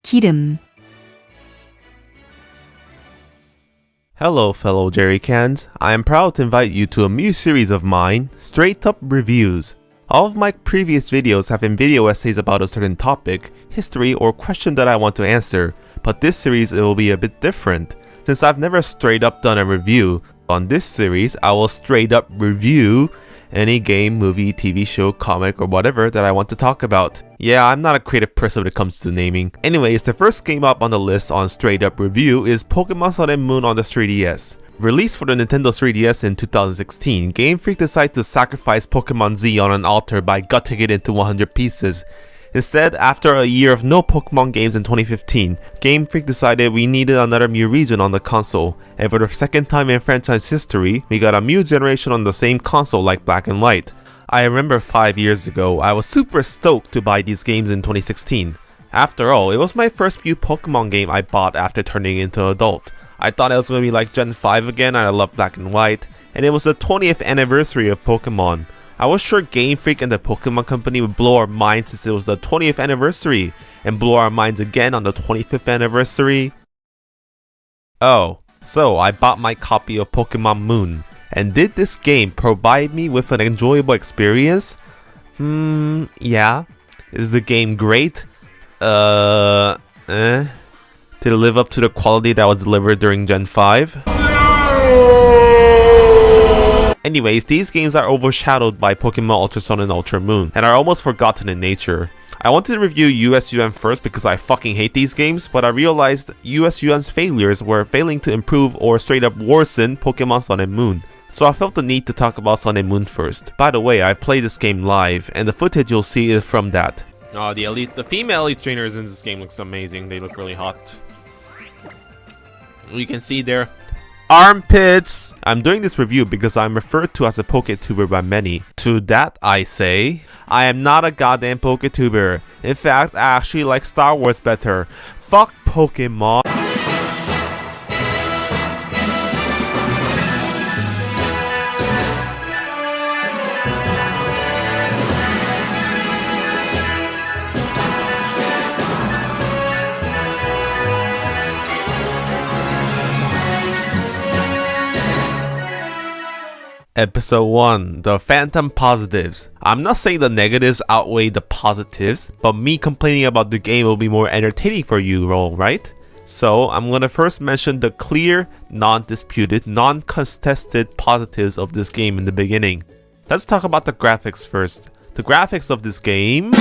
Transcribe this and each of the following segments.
기름, Hello fellow Jerrycans, I am proud to invite you to a new series of mine, Straight Up Reviews. All of my previous videos have been video essays about a certain topic, history, or question that I want to answer, but this series it will be a bit different. Since I've never straight up done a review, on this series I will straight up review any game, movie, TV show, comic, or whatever that I want to talk about. Yeah, I'm not a creative person when it comes to naming. Anyways, the first game up on the list on straight up review is Pokémon Sun and Moon on the 3DS. Released for the Nintendo 3DS in 2016, Game Freak decided to sacrifice Pokémon Z on an altar by gutting it into 100 pieces. Instead, after a year of no Pokémon games in 2015, Game Freak decided we needed another Mew region on the console, and for the second time in franchise history, we got a Mew generation on the same console like Black and White. I remember 5 years ago, I was super stoked to buy these games in 2016. After all, it was my first Mew Pokémon game I bought after turning into an adult. I thought it was going to be like Gen 5 again, and I love Black and White, and it was the 20th anniversary of Pokémon. I was sure Game Freak and the Pokémon Company would blow our minds since it was the 20th anniversary, and blow our minds again on the 25th anniversary. Oh, so I bought my copy of Pokémon Moon, and did this game provide me with an enjoyable experience? Yeah. Is the game great? Did it live up to the quality that was delivered during Gen 5? Anyways, these games are overshadowed by Pokémon Ultra Sun and Ultra Moon, and are almost forgotten in nature. I wanted to review USUN first because I fucking hate these games, but I realized USUN's failures were failing to improve or straight up worsen Pokémon Sun and Moon. So I felt the need to talk about Sun and Moon first. By the way, I played this game live, and the footage you'll see is from that. The female elite trainers in this game looks amazing. They look really hot. You can see their armpits! I'm doing this review because I'm referred to as a PokeTuber by many. To that I say, I am not a goddamn PokeTuber. In fact, I actually like Star Wars better. Fuck Pokemon. Episode 1, the Phantom Positives. I'm not saying the negatives outweigh the positives, but me complaining about the game will be more entertaining for you all, right? So I'm gonna first mention the clear, non-disputed, non-contested positives of this game in the beginning. Let's talk about the graphics first. The graphics of this game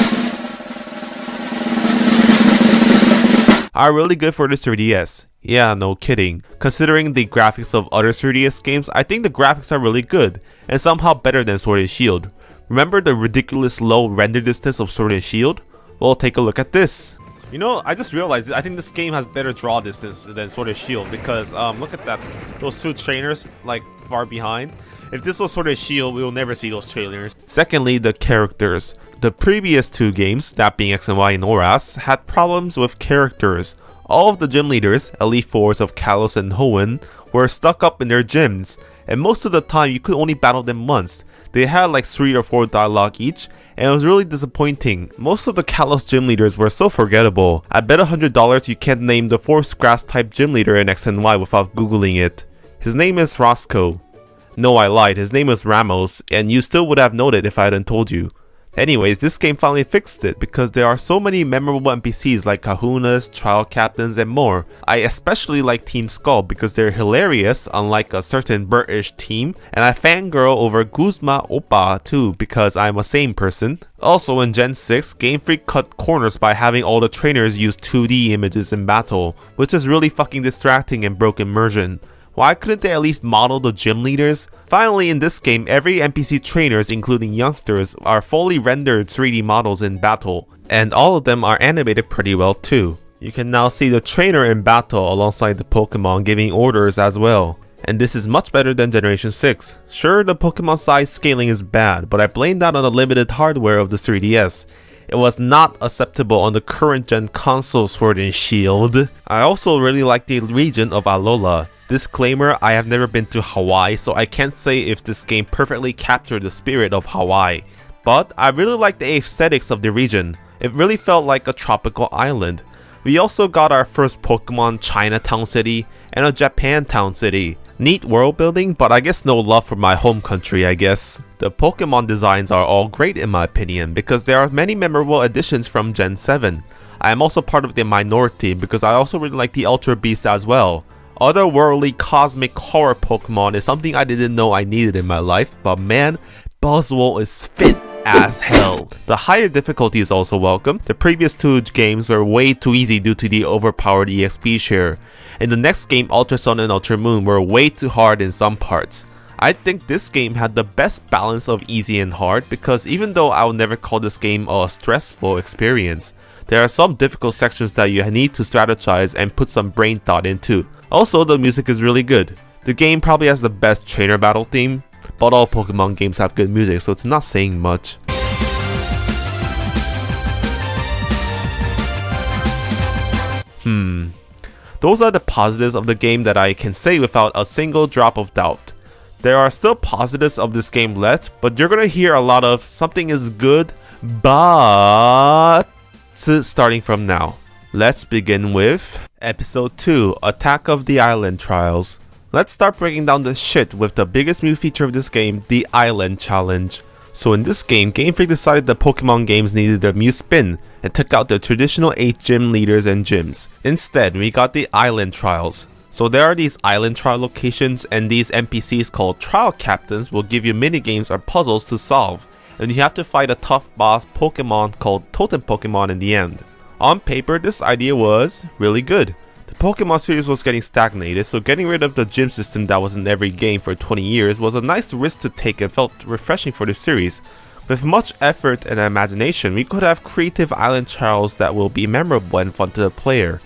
are really good for the 3DS. Yeah, no kidding. Considering the graphics of other 3DS games, I think the graphics are really good, and somehow better than Sword and Shield. Remember the ridiculous low render distance of Sword and Shield? Well, take a look at this. You know, I just realized I think this game has better draw distance than Sword and Shield because look at that. Those two trainers like far behind. If this was Sword and Shield, we will never see those trailers. Secondly, the characters. The previous two games, that being X and Y and ORAS, had problems with characters. All of the gym leaders, Elite Fours of Kalos and Hoenn, were stuck up in their gyms, and most of the time you could only battle them once. They had like 3 or 4 dialogue each, and it was really disappointing. Most of the Kalos gym leaders were so forgettable. I bet $100 you can't name the 4th grass type gym leader in X and Y without googling it. His name is Roscoe. No, I lied, his name is Ramos, and you still would have known it if I hadn't told you. Anyways, this game finally fixed it because there are so many memorable NPCs like Kahunas, Trial Captains, and more. I especially like Team Skull because they're hilarious, unlike a certain British team, and I fangirl over Guzma Oppa too because I'm a sane person. Also in Gen 6, Game Freak cut corners by having all the trainers use 2D images in battle, which is really fucking distracting and broke immersion. Why couldn't they at least model the gym leaders? Finally, in this game, every NPC trainers, including youngsters, are fully rendered 3D models in battle, and all of them are animated pretty well too. You can now see the trainer in battle alongside the Pokemon giving orders as well. And this is much better than Generation 6. Sure, the Pokemon size scaling is bad, but I blame that on the limited hardware of the 3DS. It was not acceptable on the current gen console Sword and Shield. I also really like the region of Alola. Disclaimer, I have never been to Hawaii, so I can't say if this game perfectly captured the spirit of Hawaii. But I really like the aesthetics of the region. It really felt like a tropical island. We also got our first Pokemon Chinatown City and a Japantown City. Neat world building, but I guess no love for my home country, I guess. The Pokemon designs are all great in my opinion because there are many memorable additions from Gen 7. I am also part of the minority because I also really like the Ultra Beast as well. Otherworldly cosmic horror Pokemon is something I didn't know I needed in my life, but man, Buzzwole is fit as hell. The higher difficulty is also welcome. The previous two games were way too easy due to the overpowered EXP share. In the next game, Ultra Sun and Ultra Moon were way too hard in some parts. I think this game had the best balance of easy and hard because even though I would never call this game a stressful experience, there are some difficult sections that you need to strategize and put some brain thought into. Also, the music is really good. The game probably has the best trainer battle theme, but all Pokemon games have good music, so it's not saying much. Those are the positives of the game that I can say without a single drop of doubt. There are still positives of this game left, but you're gonna hear a lot of something is good, but starting from now. Let's begin with Episode 2, Attack of the Island Trials. Let's start breaking down the shit with the biggest new feature of this game, the Island Challenge. So in this game, Game Freak decided that Pokemon games needed a new spin and took out the traditional 8 gym leaders and gyms. Instead, we got the Island Trials. So there are these island trial locations, and these NPCs called trial captains will give you minigames or puzzles to solve, and you have to fight a tough boss Pokemon called Totem Pokemon in the end. On paper, this idea was really good. The Pokemon series was getting stagnated, so getting rid of the gym system that was in every game for 20 years was a nice risk to take and felt refreshing for the series. With much effort and imagination, we could have creative island trials that will be memorable and fun to the player.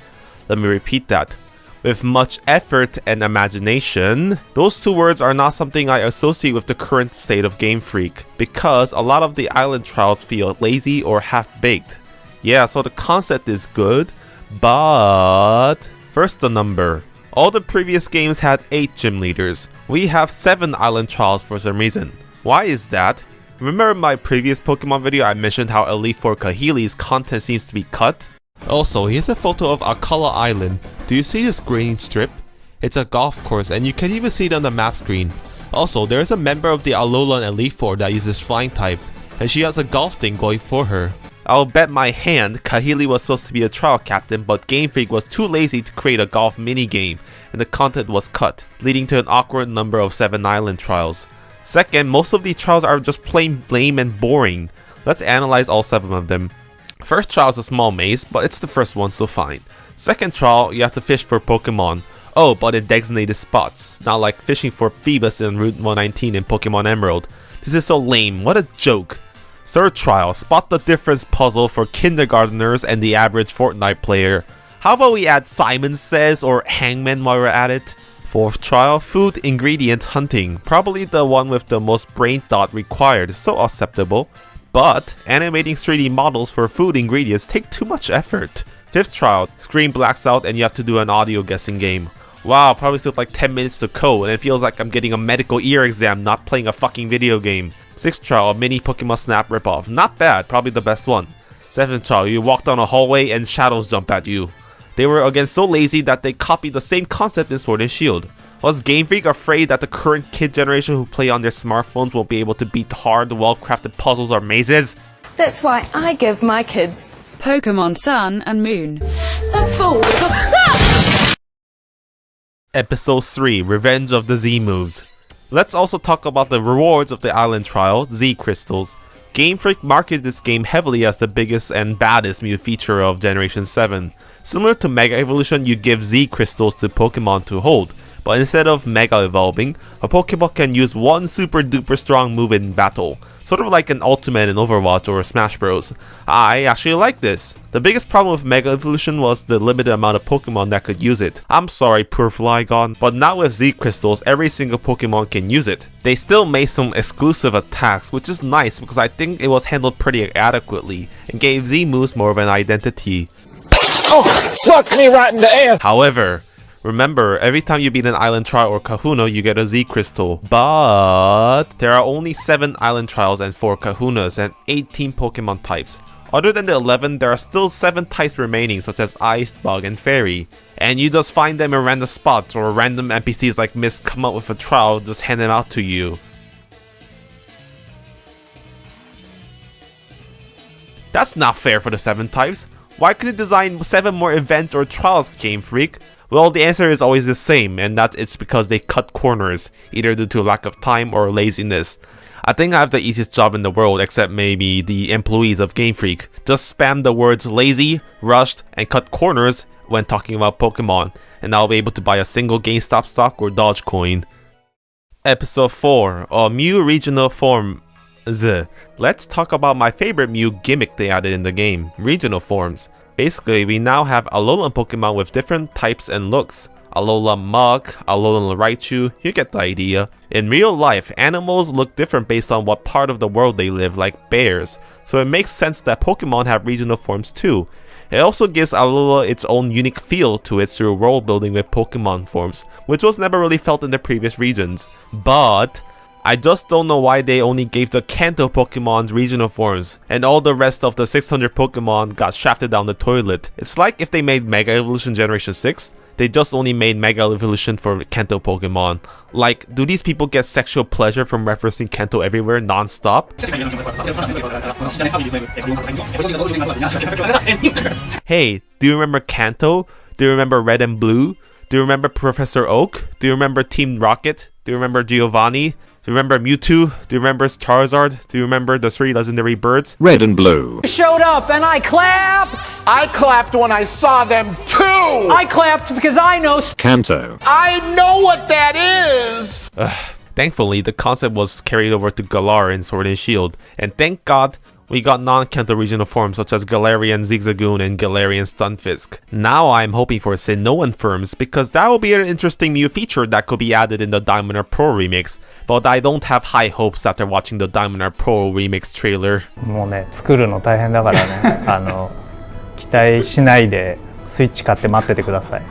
Let me repeat that. With much effort and imagination, those two words are not something I associate with the current state of Game Freak, because a lot of the island trials feel lazy or half-baked. Yeah, so the concept is good, but first the number. All the previous games had 8 gym leaders. We have 7 island trials for some reason. Why is that? Remember my previous Pokemon video I mentioned how Elite Four Kahili's content seems to be cut? Also, here's a photo of Akala Island. Do you see this green strip? It's a golf course and you can even see it on the map screen. Also, there is a member of the Alola and Elite Four that uses Flying type, and she has a golf thing going for her. I'll bet my hand Kahili was supposed to be a trial captain, but Game Freak was too lazy to create a golf minigame, and the content was cut, leading to an awkward number of 7 island trials. Second, most of these trials are just plain lame and boring. Let's analyze all 7 of them. First trial is a small maze, but it's the first one, so fine. Second trial, you have to fish for Pokemon. Oh, but in designated spots, not like fishing for Phoebus in Route 119 in Pokemon Emerald. This is so lame, what a joke. Third trial, spot the difference puzzle for kindergarteners and the average Fortnite player. How about we add Simon Says or Hangman while we're at it? Fourth trial, food ingredient hunting. Probably the one with the most brain thought required, so acceptable. But animating 3D models for food ingredients take too much effort. Fifth trial, screen blacks out and you have to do an audio guessing game. Wow, probably took like 10 minutes to code and it feels like I'm getting a medical ear exam, not playing a fucking video game. Sixth trial, mini Pokemon Snap ripoff. Not bad, probably the best one. Seventh trial, you walk down a hallway and shadows jump at you. They were again so lazy that they copied the same concept in Sword and Shield. Was Game Freak afraid that the current kid generation who play on their smartphones won't be able to beat hard, well-crafted puzzles or mazes? That's why I give my kids Pokemon Sun and Moon. a fool. Episode 3, Revenge of the Z Moves. Let's also talk about the rewards of the island trial, Z Crystals. Game Freak marketed this game heavily as the biggest and baddest new feature of Generation 7. Similar to Mega Evolution, you give Z Crystals to Pokemon to hold, but instead of Mega Evolving, a Pokemon can use one super duper strong move in battle, sort of like an Ultimate in Overwatch or Smash Bros. I actually like this. The biggest problem with Mega Evolution was the limited amount of Pokemon that could use it. I'm sorry, poor Flygon, but now with Z Crystals, every single Pokemon can use it. They still made some exclusive attacks, which is nice because I think it was handled pretty adequately, and gave Z moves more of an identity. Oh, fuck me right in the ass! However, remember, every time you beat an island trial or kahuna, you get a Z crystal. But there are only 7 island trials and 4 kahunas and 18 Pokemon types. Other than the 11, there are still 7 types remaining, such as Ice, Bug, and Fairy. And you just find them in random spots, or random NPCs like Mist come up with a trial, just hand them out to you. That's not fair for the 7 types. Why couldn't you design 7 more events or trials, Game Freak? Well, the answer is always the same, and that it's because they cut corners, either due to lack of time or laziness. I think I have the easiest job in the world, except maybe the employees of Game Freak. Just spam the words lazy, rushed, and cut corners when talking about Pokemon, and I'll be able to buy a single GameStop stock or Dogecoin. Episode 4, a Mew Regional Form. Let's talk about my favorite Mew gimmick they added in the game, regional forms. Basically, we now have Alola Pokemon with different types and looks. Alola Mug, Alola Raichu, you get the idea. In real life, animals look different based on what part of the world they live, like bears, so it makes sense that Pokemon have regional forms too. It also gives Alola its own unique feel to it through world building with Pokemon forms, which was never really felt in the previous regions. But I just don't know why they only gave the Kanto Pokemon's regional forms, and all the rest of the 600 Pokemon got shafted down the toilet. It's like if they made Mega Evolution Generation 6, they just only made Mega Evolution for Kanto Pokemon. Like, do these people get sexual pleasure from referencing Kanto everywhere non-stop? Hey, do you remember Kanto? Do you remember Red and Blue? Do you remember Professor Oak? Do you remember Team Rocket? Do you remember Giovanni? Do you remember Mewtwo? Do you remember Charizard? Do you remember the 3 legendary birds? Red and blue. Showed up and I clapped! I clapped when I saw them too! I clapped because I know Kanto. I know what that is! Thankfully, the concept was carried over to Galar in Sword and Shield, and thank God we got non-Kanto regional forms such as Galarian Zigzagoon and Galarian Stunfisk. Now I'm hoping for Sinnohan forms because that will be an interesting new feature that could be added in the Diamond Art Pro remix, but I don't have high hopes after watching the Diamond Art Pro remix trailer. もうね、作るの大変だからね、期待しないでスイッチ買って待っててください。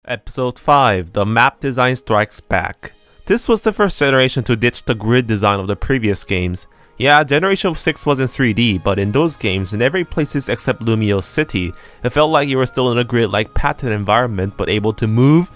Episode 5, the map design strikes back. This was the first generation to ditch the grid design of the previous games. Yeah, Generation 6 was in 3D, but in those games, in every places except Lumiose City, it felt like you were still in a grid-like pattern environment, but able to move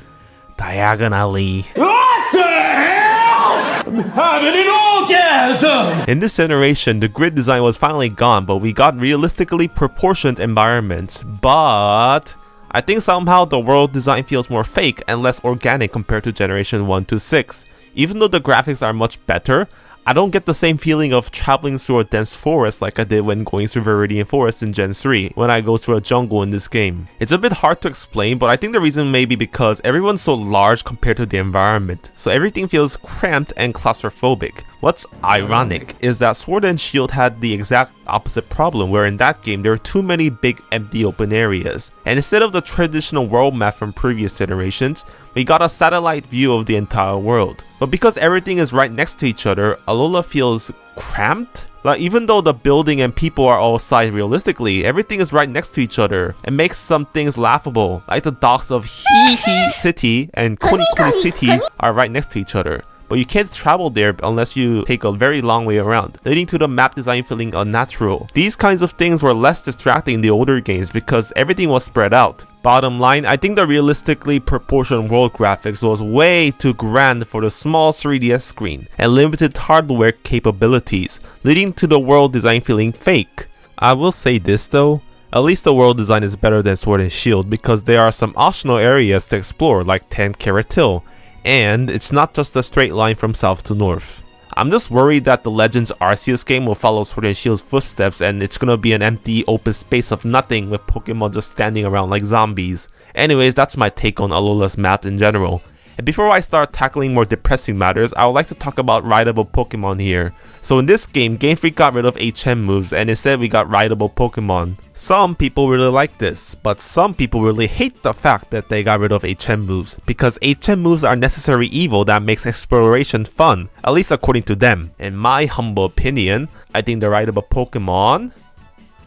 diagonally. What the hell? I'm having an orgasm! In this generation, the grid design was finally gone, but we got realistically proportioned environments. But I think somehow the world design feels more fake and less organic compared to Generation 1 to 6. Even though the graphics are much better, I don't get the same feeling of traveling through a dense forest like I did when going through Viridian Forest in Gen 3 when I go through a jungle in this game. It's a bit hard to explain, but I think the reason may be because everyone's so large compared to the environment, so everything feels cramped and claustrophobic. What's ironic is that Sword and Shield had the exact opposite problem, where in that game there were too many big empty open areas, and instead of the traditional world map from previous generations, we got a satellite view of the entire world. But because everything is right next to each other, Alola feels cramped? Like, even though the building and people are all sized realistically, everything is right next to each other. It makes some things laughable, like the docks of Hee City and Kuni City are right next to each other. But you can't travel there unless you take a very long way around, leading to the map design feeling unnatural. These kinds of things were less distracting in the older games because everything was spread out. Bottom line, I think the realistically proportioned world graphics was way too grand for the small 3DS screen and limited hardware capabilities, leading to the world design feeling fake. I will say this though, at least the world design is better than Sword and Shield because there are some optional areas to explore like 10 Carat Hill, and it's not just a straight line from south to north. I'm just worried that the Legends Arceus game will follow Sword and Shield's footsteps and it's gonna be an empty open space of nothing with Pokemon just standing around like zombies. Anyways, that's my take on Alola's map in general. And before I start tackling more depressing matters, I would like to talk about rideable Pokemon here. So in this game, Game Freak got rid of HM moves and instead we got rideable Pokemon. Some people really like this, but some people really hate the fact that they got rid of HM moves, because HM moves are necessary evil that makes exploration fun, at least according to them. In my humble opinion, I think the rideable Pokemon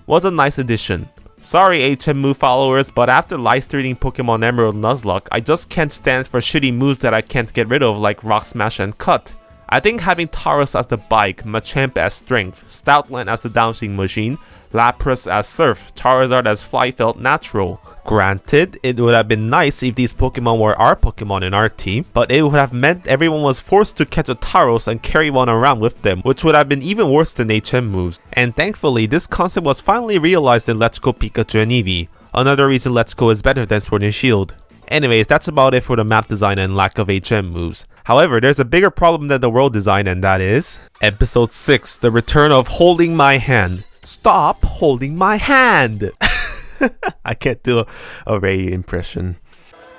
was a nice addition. Sorry HM move followers, but after live streaming Pokemon Emerald Nuzlocke, I just can't stand for shitty moves that I can't get rid of like Rock Smash and Cut. I think having Tauros as the bike, Machamp as strength, Stoutland as the downswing machine, Lapras as surf, Charizard as fly felt natural. Granted, it would have been nice if these Pokemon were our Pokemon in our team, but it would have meant everyone was forced to catch a Tauros and carry one around with them, which would have been even worse than HM moves. And thankfully, this concept was finally realized in Let's Go Pikachu and Eevee. Another reason Let's Go is better than Sword and Shield. Anyways, that's about it for the map design and lack of HM moves. However, there's a bigger problem than the world design, and that is Episode 6, the return of holding my hand. Stop holding my hand! I can't do a Ray impression.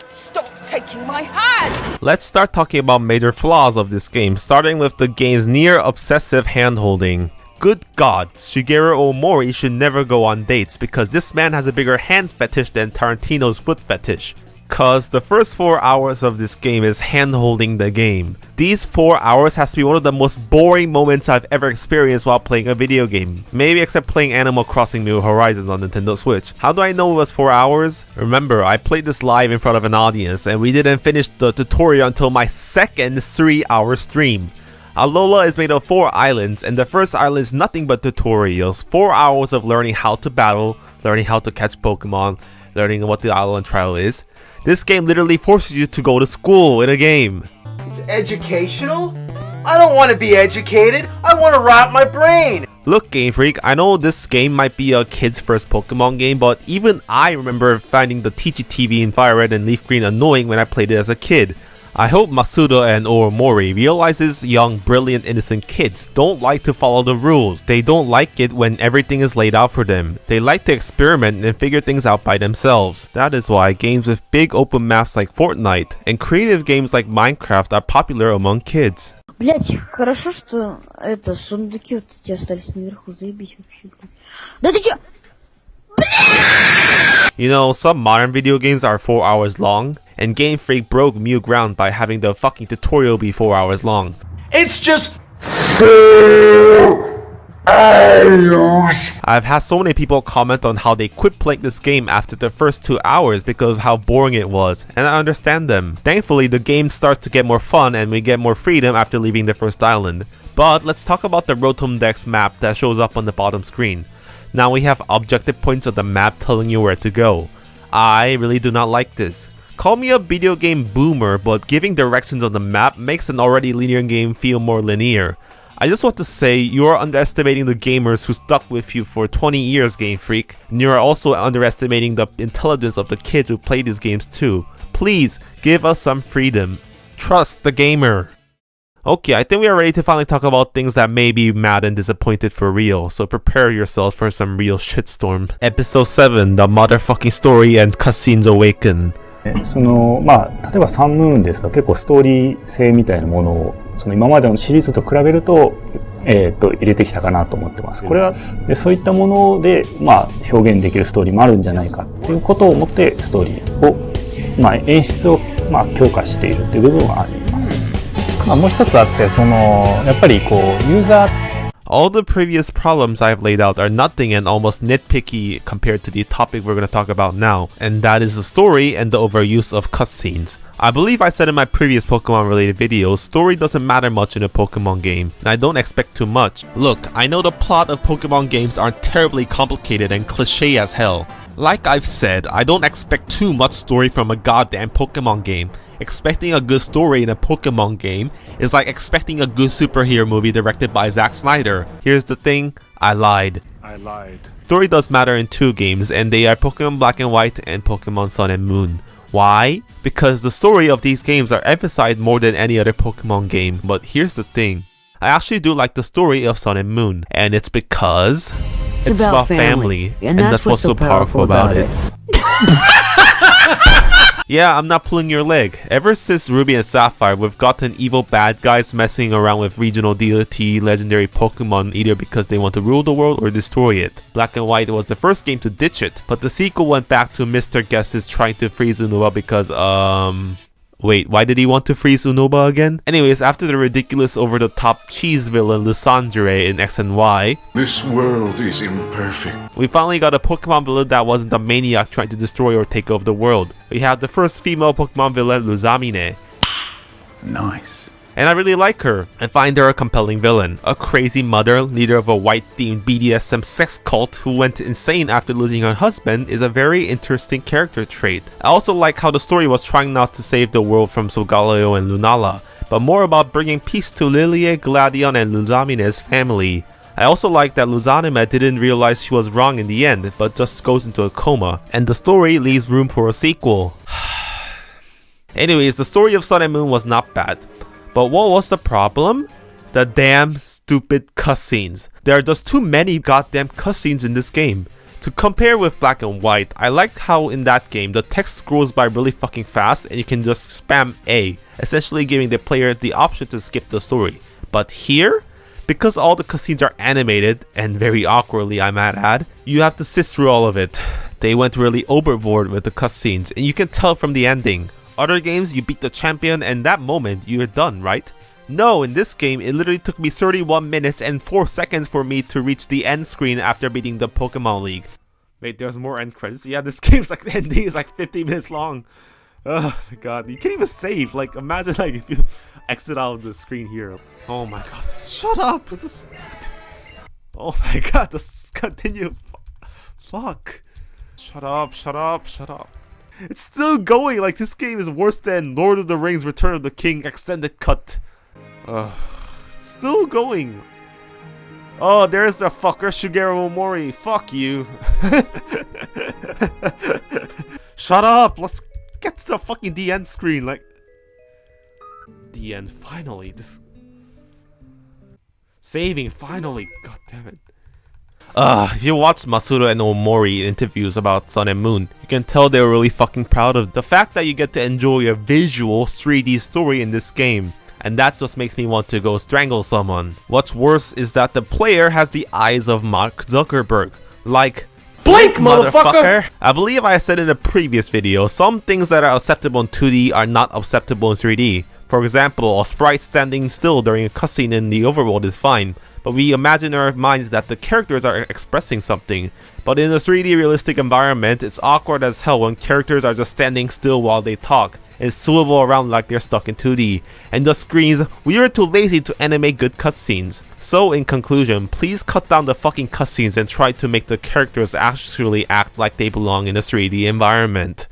Stop taking my hand! Let's start talking about major flaws of this game, starting with the game's near obsessive hand-holding. Good God, Shigeru Omori should never go on dates because this man has a bigger hand fetish than Tarantino's foot fetish. Cause the first 4 hours of this game is hand-holding the game. These 4 hours has to be one of the most boring moments I've ever experienced while playing a video game. Maybe except playing Animal Crossing New Horizons on Nintendo Switch. How do I know it was 4 hours? Remember, I played this live in front of an audience and we didn't finish the tutorial until my second 3-hour stream. Alola is made of 4 islands, and the first island is nothing but tutorials. 4 hours of learning how to battle, learning how to catch Pokemon, learning what the island trial is. This game literally forces you to go to school in a game. It's educational? I don't want to be educated. I want to rot my brain. Look, Game Freak, I know this game might be a kid's first Pokemon game, but even I remember finding the TGTV in Fire Red and Leaf Green annoying when I played it as a kid. I hope Masuda and Omori realizes young, brilliant, innocent kids don't like to follow the rules. They don't like it when everything is laid out for them. They like to experiment and figure things out by themselves. That is why games with big open maps like Fortnite and creative games like Minecraft are popular among kids. Блять, хорошо, что это сундуки вот эти остались наверху, заебись вообще. Да ты чё? You know, some modern video games are 4 hours long, and Game Freak broke new ground by having the fucking tutorial be 4 hours long. It's just I've had so many people comment on how they quit playing this game after the first 2 hours because of how boring it was, and I understand them. Thankfully, the game starts to get more fun and we get more freedom after leaving the first island. But let's talk about the Rotom Dex map that shows up on the bottom screen. Now we have objective points of the map telling you where to go. I really do not like this. Call me a video game boomer, but giving directions on the map makes an already linear game feel more linear. I just want to say you are underestimating the gamers who stuck with you for 20 years, Game Freak, and you are also underestimating the intelligence of the kids who play these games too. Please, give us some freedom. Trust the gamer. Okay, I think we are ready to finally talk about things that may be mad and disappointed for real, so prepare yourselves for some real shitstorm. Episode 7, The Motherfucking Story and Cutscenes Awaken. 例えばサンムーンですと結構ストーリー性みたいなものを今までのシリーズと比べると、入れてきたかなと思ってます。これはそういったもので、表現できるストーリーもあるんじゃないかっていうことを思ってストーリーを、演出を、強化しているという部分はあります。もう一つあってやっぱりユーザー All the previous problems I've laid out are nothing and almost nitpicky compared to the topic we're going to talk about now, and that is the story and the overuse of cutscenes. I believe I said in my previous Pokemon related videos, story doesn't matter much in a Pokemon game, and I don't expect too much. Look, I know the plot of Pokemon games are terribly complicated and cliche as hell. Like I've said, I don't expect too much story from a goddamn Pokemon game. Expecting a good story in a Pokemon game is like expecting a good superhero movie directed by Zack Snyder. Here's the thing, I lied. Story does matter in 2 games, and they are Pokemon Black and White and Pokemon Sun and Moon. Why? Because the story of these games are emphasized more than any other Pokemon game. But here's the thing, I actually do like the story of Sun and Moon, and it's because it's about family, and that's what's so powerful about it. Yeah, I'm not pulling your leg. Ever since Ruby and Sapphire, we've gotten evil bad guys messing around with regional deity legendary Pokemon either because they want to rule the world or destroy it. Black and White was the first game to ditch it, but the sequel went back to Mr. Guesses trying to freeze Unova because, wait, why did he want to freeze Unoba again? Anyways, after the ridiculous over-the-top cheese villain Lysandre in X and Y, this world is imperfect. We finally got a Pokemon villain that wasn't a maniac trying to destroy or take over the world. We have the first female Pokemon villain, Luzamine. Nice. and I really like her and find her a compelling villain. A crazy mother, leader of a white-themed BDSM sex cult who went insane after losing her husband is a very interesting character trait. I also like how the story was trying not to save the world from Solgaleo and Lunala, but more about bringing peace to Lillie, Gladion, and Luzamine's family. I also like that Luzanime didn't realize she was wrong in the end, but just goes into a coma, and the story leaves room for a sequel. Anyways, the story of Sun and Moon was not bad. But what was the problem? The damn stupid cutscenes. There are just too many goddamn cutscenes in this game. To compare with Black and White, I liked how in that game the text scrolls by really fucking fast and you can just spam A, essentially giving the player the option to skip the story. But here, because all the cutscenes are animated, and very awkwardly I might add, you have to sit through all of it. They went really overboard with the cutscenes, and you can tell from the ending. Other games, you beat the champion and that moment, you're done, right? No, in this game, it literally took me 31 minutes and 4 seconds for me to reach the end screen after beating the Pokemon League. Wait, there's more end credits? Yeah, this game's like, the ending is like 50 minutes long. Oh my god, you can't even save. Like, imagine like if you exit out of the screen here. Oh my god, shut up! Just... Oh my god, just continue. Fuck. Shut up, shut up, shut up. It's still going, like this game is worse than Lord of the Rings Return of the King Extended Cut. Still going. Oh, there's the fucker Shigeru Omori. Fuck you. Shut up, let's get to the fucking the end screen, like... The end, finally, this... Saving, finally, god damn it. If you watch Masuda and Omori interviews about Sun and Moon, you can tell they were really fucking proud of the fact that you get to enjoy a visual 3D story in this game. And that just makes me want to go strangle someone. What's worse is that the player has the eyes of Mark Zuckerberg. Like, Blink, motherfucker! I believe I said in a previous video, some things that are acceptable in 2D are not acceptable in 3D. For example, a sprite standing still during a cutscene in the overworld is fine, but we imagine in our minds that the characters are expressing something. But in a 3D realistic environment, it's awkward as hell when characters are just standing still while they talk and swivel around like they're stuck in 2D, and just screams, "We are too lazy to animate good cutscenes." So in conclusion, please cut down the fucking cutscenes and try to make the characters actually act like they belong in a 3D environment.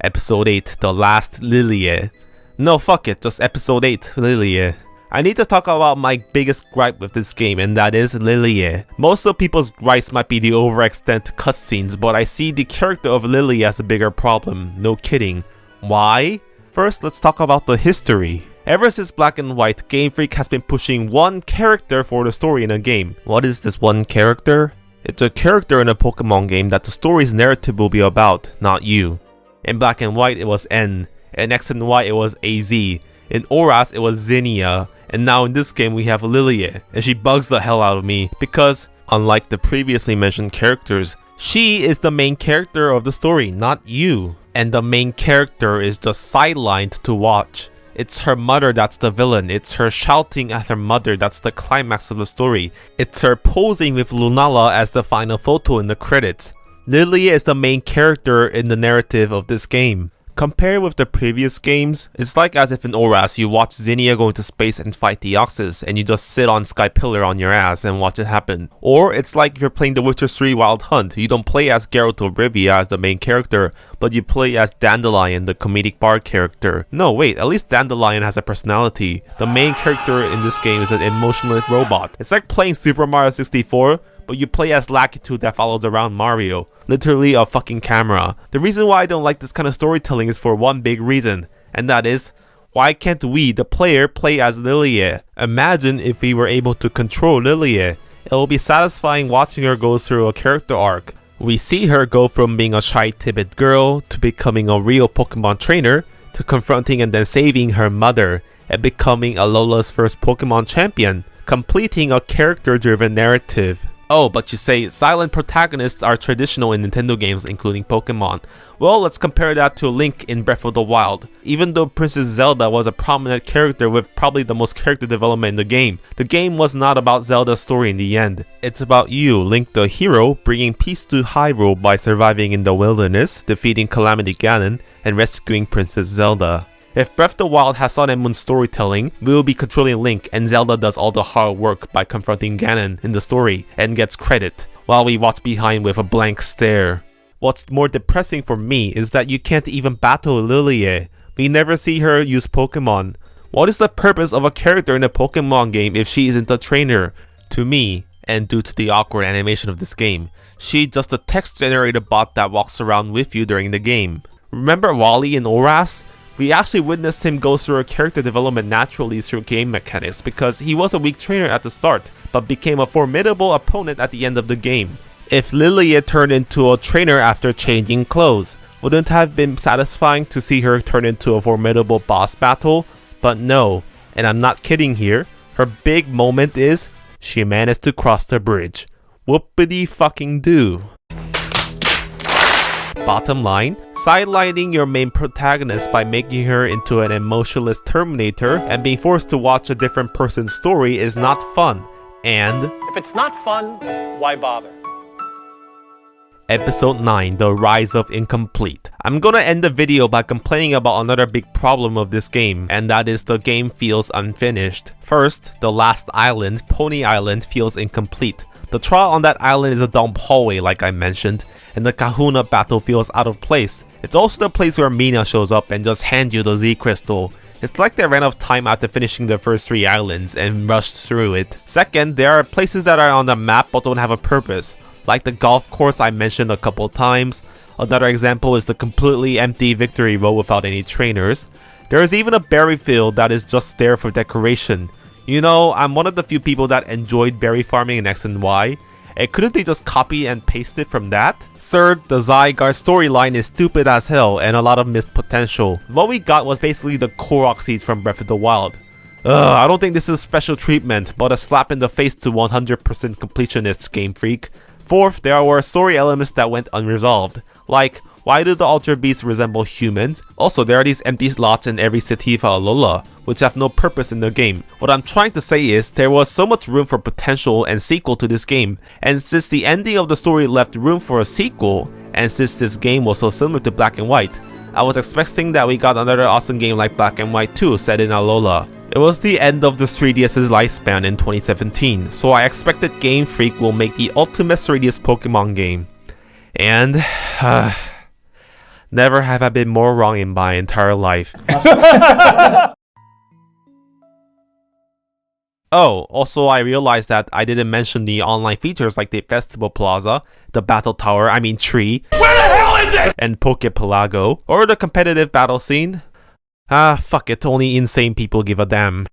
Episode 8, The Last Lillie. No, fuck it, just Episode 8, Lillie. I need to talk about my biggest gripe with this game, and that is Lillie. Most of people's gripes might be the overextended cutscenes, but I see the character of Lillie as a bigger problem, no kidding. Why? First, let's talk about the history. Ever since Black and White, Game Freak has been pushing one character for the story in a game. What is this one character? It's a character in a Pokemon game that the story's narrative will be about, not you. In Black and White, it was N. In X and Y, it was AZ. In Oras, it was Zinnia. And now in this game, we have Lillie. And she bugs the hell out of me because, unlike the previously mentioned characters, she is the main character of the story, not you. And the main character is just sidelined to watch. It's her mother that's the villain. It's her shouting at her mother that's the climax of the story. It's her posing with Lunala as the final photo in the credits. Lillie is the main character in the narrative of this game. Compared with the previous games, it's like as if in Oras you watch Zinnia go into space and fight Deoxys and you just sit on Sky Pillar on your ass and watch it happen. Or it's like if you're playing The Witcher 3 Wild Hunt, you don't play as Geralt of Rivia as the main character, but you play as Dandelion, the comedic bard character. No, wait, at least Dandelion has a personality. The main character in this game is an emotionless robot. It's like playing Super Mario 64, but you play as Lakitu that follows around Mario. Literally a fucking camera. The reason why I don't like this kind of storytelling is for one big reason, and that is, why can't we, the player, play as Lillie? Imagine if we were able to control Lillie. It will be satisfying watching her go through a character arc. We see her go from being a shy timid girl to becoming a real Pokemon trainer, to confronting and then saving her mother, and becoming Alola's first Pokemon champion, completing a character-driven narrative. Oh, but you say silent protagonists are traditional in Nintendo games, including Pokemon. Well, let's compare that to Link in Breath of the Wild. Even though Princess Zelda was a prominent character with probably the most character development in the game was not about Zelda's story in the end. It's about you, Link the hero, bringing peace to Hyrule by surviving in the wilderness, defeating Calamity Ganon, and rescuing Princess Zelda. If Breath of the Wild has Sun and Moon storytelling, we'll be controlling Link and Zelda does all the hard work by confronting Ganon in the story and gets credit, while we watch behind with a blank stare. What's more depressing for me is that you can't even battle Lillie. We never see her use Pokemon. What is the purpose of a character in a Pokemon game if she isn't a trainer? To me, and due to the awkward animation of this game, she's just a text-generated bot that walks around with you during the game. Remember Wally in ORAS? We actually witnessed him go through a character development naturally through game mechanics because he was a weak trainer at the start, but became a formidable opponent at the end of the game. If Lillie had turned into a trainer after changing clothes, wouldn't it have been satisfying to see her turn into a formidable boss battle? But no, and I'm not kidding here, her big moment is, she managed to cross the bridge. Whoopity fucking do. Bottom line, sidelining your main protagonist by making her into an emotionless Terminator and being forced to watch a different person's story is not fun, and If it's not fun, why bother? Episode 9, The Rise of Incomplete. I'm gonna end the video by complaining about another big problem of this game, and that is the game feels unfinished. First, the last island, Pony Island, feels incomplete. The trial on that island is a dumb hallway like I mentioned, and the Kahuna battle feels out of place. It's also the place where Mina shows up and just hands you the Z Crystal. It's like they ran out of time after finishing the first 3 islands and rushed through it. Second, there are places that are on the map but don't have a purpose, like the golf course I mentioned a couple times. Another example is the completely empty Victory Road without any trainers. There is even a berry field that is just there for decoration. You know, I'm one of the few people that enjoyed berry farming in X and Y, and couldn't they just copy and paste it from that? Third, the Zygarde storyline is stupid as hell and a lot of missed potential. What we got was basically the Korok seeds from Breath of the Wild. I don't think this is special treatment, but a slap in the face to 100% completionists, Game Freak. Fourth, there were story elements that went unresolved, like, why do the Ultra Beasts resemble humans? Also, there are these empty slots in every city for Alola, which have no purpose in the game. What I'm trying to say is, there was so much room for potential and sequel to this game, and since the ending of the story left room for a sequel, and since this game was so similar to Black and White, I was expecting that we got another awesome game like Black and White 2 set in Alola. It was the end of the 3DS's lifespan in 2017, so I expected Game Freak will make the ultimate 3DS Pokemon game. And, never have I been more wrong in my entire life. Oh, also I realized that I didn't mention the online features like the Festival Plaza, the Battle Tower, Tree, Where the hell is it? and Pokepelago, or the competitive battle scene. Fuck it, only insane people give a damn.